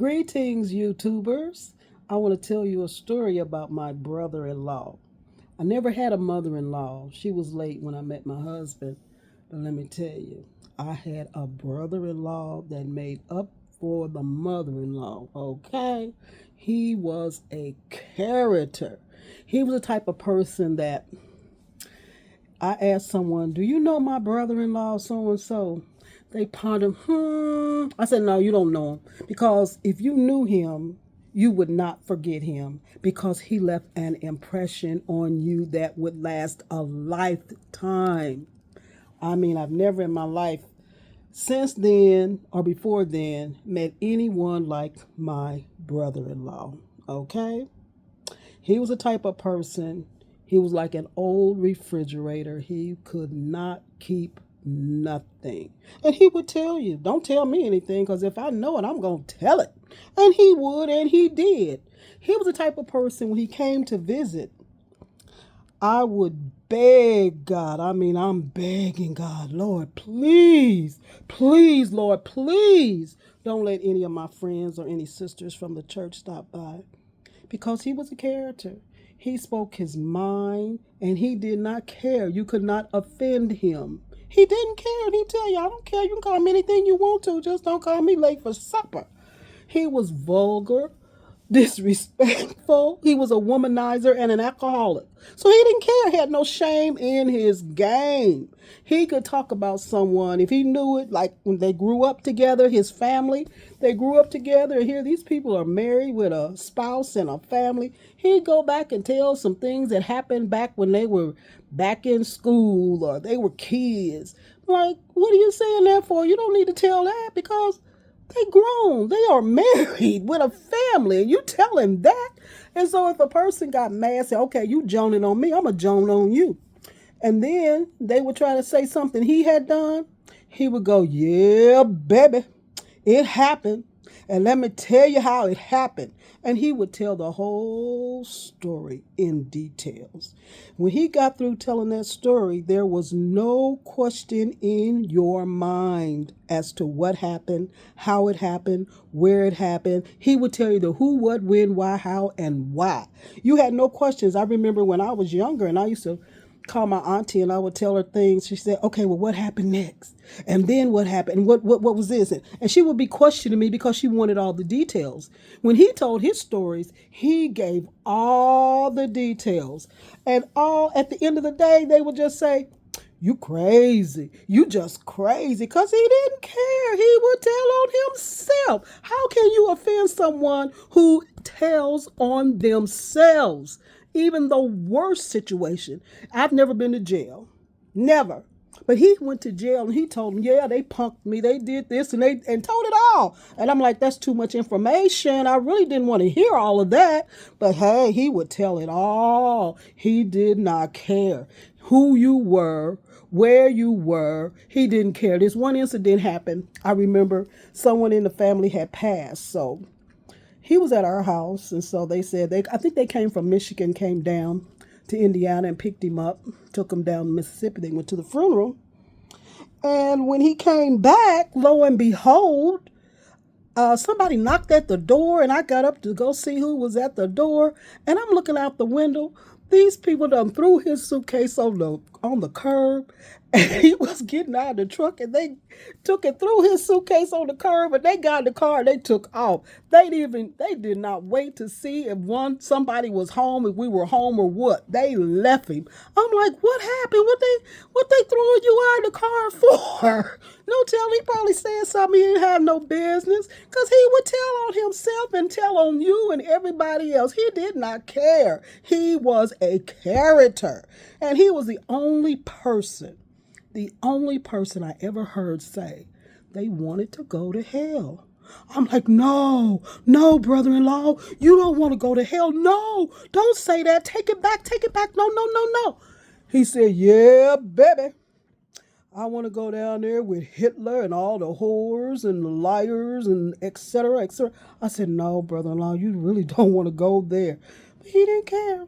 Greetings, YouTubers. I want to tell you a story about my brother-in-law. I never had a mother-in-law. She was late when I met my husband. But let me tell you, I had a brother-in-law that made up for the mother-in-law, okay? He was a character. He was the type of person that I asked someone, "Do you know my brother-in-law so and so?" They pondered, I said, "No, you don't know him. Because if you knew him, you would not forget him because he left an impression on you that would last a lifetime." I mean, I've never in my life since then or before then met anyone like my brother-in-law. Okay? He was a type of person, he was like an old refrigerator. He could not keep nothing. And he would tell you, "Don't tell me anything because if I know it, I'm going to tell it." And he would, and he did. He was the type of person when he came to visit, I would beg God. I mean, I'm begging God, "Lord, please, please, Lord, please don't let any of my friends or any sisters from the church stop by." Because he was a character. He spoke his mind and he did not care. You could not offend him. He didn't care. And he'd tell you, "I don't care. You can call me anything you want to. Just don't call me late for supper." He was vulgar, disrespectful. He was a womanizer and an alcoholic. So he didn't care. He had no shame in his game. He could talk about someone if he knew it, like when they grew up together, his family, they grew up together. And here these people are married with a spouse and a family. He'd go back and tell some things that happened back when they were back in school or they were kids. Like, what are you saying that for? You don't need to tell that because they grown. They are married with a family. And you tell him that. And so if a person got mad, say, "Okay, you joning on me, I'm a joan on you." And then they would try to say something he had done. He would go, "Yeah, baby, it happened. And let me tell you how it happened." And he would tell the whole story in details. When he got through telling that story, there was no question in your mind as to what happened, how it happened, where it happened. He would tell you the who, what, when, why, how, and why. You had no questions. I remember when I was younger and I used to call my auntie and I would tell her things. She said, "Okay, well, what happened next? And then what happened? And what was this?" And she would be questioning me because she wanted all the details. When he told his stories, he gave all the details. And all at the end of the day, they would just say, "You crazy. You just crazy." Because he didn't care. He would tell on himself. How can you offend someone who tells on themselves? Even the worst situation. I've never been to jail. Never. But he went to jail and he told them, "Yeah, they punked me. They did this and told it all." And I'm like, "That's too much information. I really didn't want to hear all of that." But hey, he would tell it all. He did not care who you were, where you were. He didn't care. This one incident happened. I remember someone in the family had passed. So he was at our house, and so they said I think they came from Michigan, came down to Indiana and picked him up, took him down to Mississippi. They went to the funeral. And when he came back, lo and behold, somebody knocked at the door, and I got up to go see who was at the door. And I'm looking out the window. These people done threw his suitcase on the curb, and he was getting out of the truck, and they took and threw his suitcase on the curb, and they got in the car and they took off. They did not wait to see if somebody was home, if we were home or what. They left him. I'm like, "What happened? What they throwing you out of the car for?" No tell, he probably said something he didn't have no business, because he would tell on himself and tell on you and everybody else. He did not care. He was a character. And he was the only person I ever heard say they wanted to go to hell. I'm like, "No, no, brother-in-law, you don't want to go to hell. No, don't say that. Take it back. Take it back. No, no, no, no." He said, "Yeah, baby. I want to go down there with Hitler and all the whores and the liars and et cetera, et cetera." I said, "No, brother-in-law, you really don't want to go there." But he didn't care.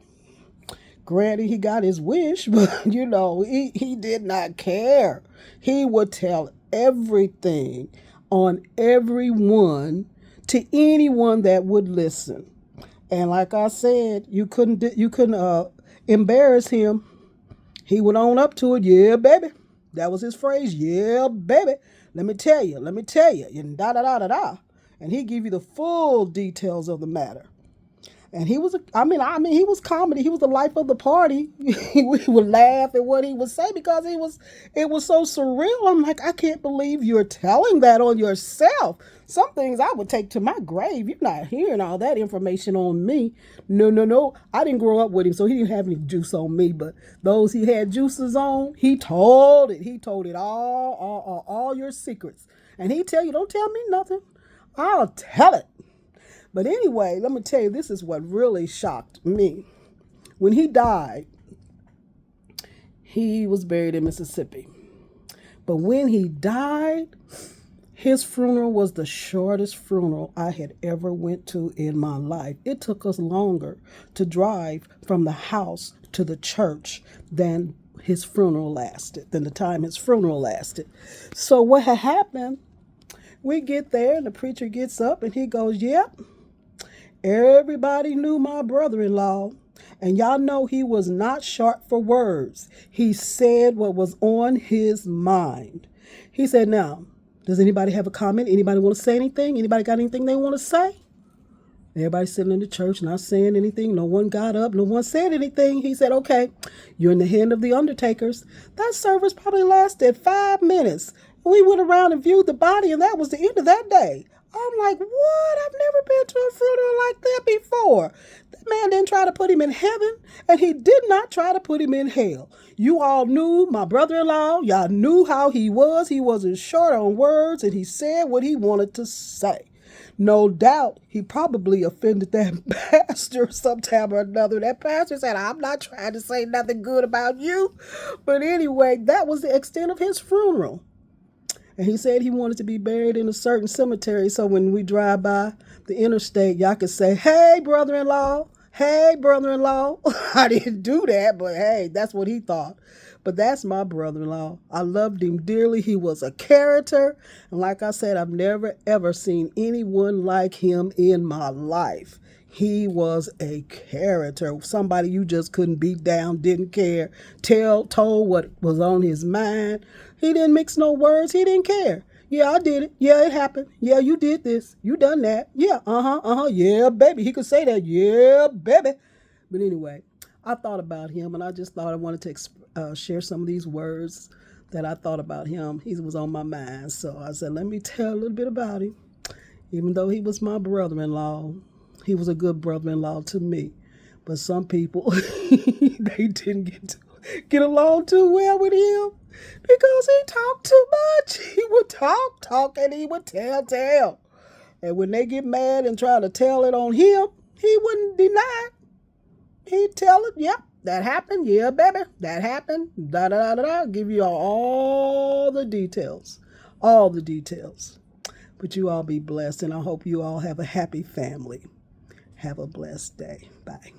Granted, he got his wish, but he did not care. He would tell everything on everyone to anyone that would listen. And like I said, you couldn't embarrass him. He would own up to it. Yeah, baby. That was his phrase. Yeah, baby. Let me tell you, and da da da da da. And he give you the full details of the matter. And he was, he was comedy. He was the life of the party. We would laugh at what he would say because it was so surreal. I'm like, I can't believe you're telling that on yourself. Some things I would take to my grave. You're not hearing all that information on me. No, no, no. I didn't grow up with him, so he didn't have any juice on me. But those he had juices on, he told it. He told it all your secrets. And he tell you, don't tell me nothing. I'll tell it. But anyway, let me tell you, this is what really shocked me. When he died, he was buried in Mississippi. But when he died, his funeral was the shortest funeral I had ever went to in my life. It took us longer to drive from the house to the church than his funeral lasted, than the time his funeral lasted. So what had happened, we get there and the preacher gets up and he goes, yep. Everybody knew my brother-in-law, and y'all know he was not short for words. He said what was on his mind. He said, now, does anybody have a comment? Anybody want to say anything? Anybody got anything they want to say? Everybody sitting in the church not saying anything. No one got up. No one said anything. He said, okay, you're in the hand of the undertakers. That service probably lasted 5 minutes. We went around and viewed the body, and that was the end of that day. I'm like, what? I've never been to a funeral like that before. That man didn't try to put him in heaven, and he did not try to put him in hell. You all knew my brother-in-law. Y'all knew how he was. He wasn't short on words, and he said what he wanted to say. No doubt he probably offended that pastor sometime or another. That pastor said, I'm not trying to say nothing good about you. But anyway, that was the extent of his funeral. And he said he wanted to be buried in a certain cemetery so when we drive by the interstate, y'all could say, hey, brother-in-law. Hey, brother-in-law. I didn't do that, but hey, that's what he thought. But that's my brother-in-law. I loved him dearly. He was a character. And like I said, I've never, ever seen anyone like him in my life. He was a character, somebody you just couldn't beat down, didn't care, told what was on his mind. He didn't mix no words. He didn't care. Yeah, I did it. Yeah, it happened. Yeah, you did this. You done that. Yeah, yeah, baby. He could say that. Yeah, baby. But anyway, I thought about him, and I just thought I wanted to share some of these words that I thought about him. He was on my mind. So I said, let me tell a little bit about him. Even though he was my brother-in-law, he was a good brother-in-law to me. But some people, they didn't get along too well with him because he talked too much. He would talk, and he would tell. And when they get mad and try to tell it on him, he wouldn't deny it. He'd tell it, yep, that happened. Yeah, baby, that happened. Da da da da da. Give you all the details. All the details. But you all be blessed, and I hope you all have a happy family. Have a blessed day. Bye.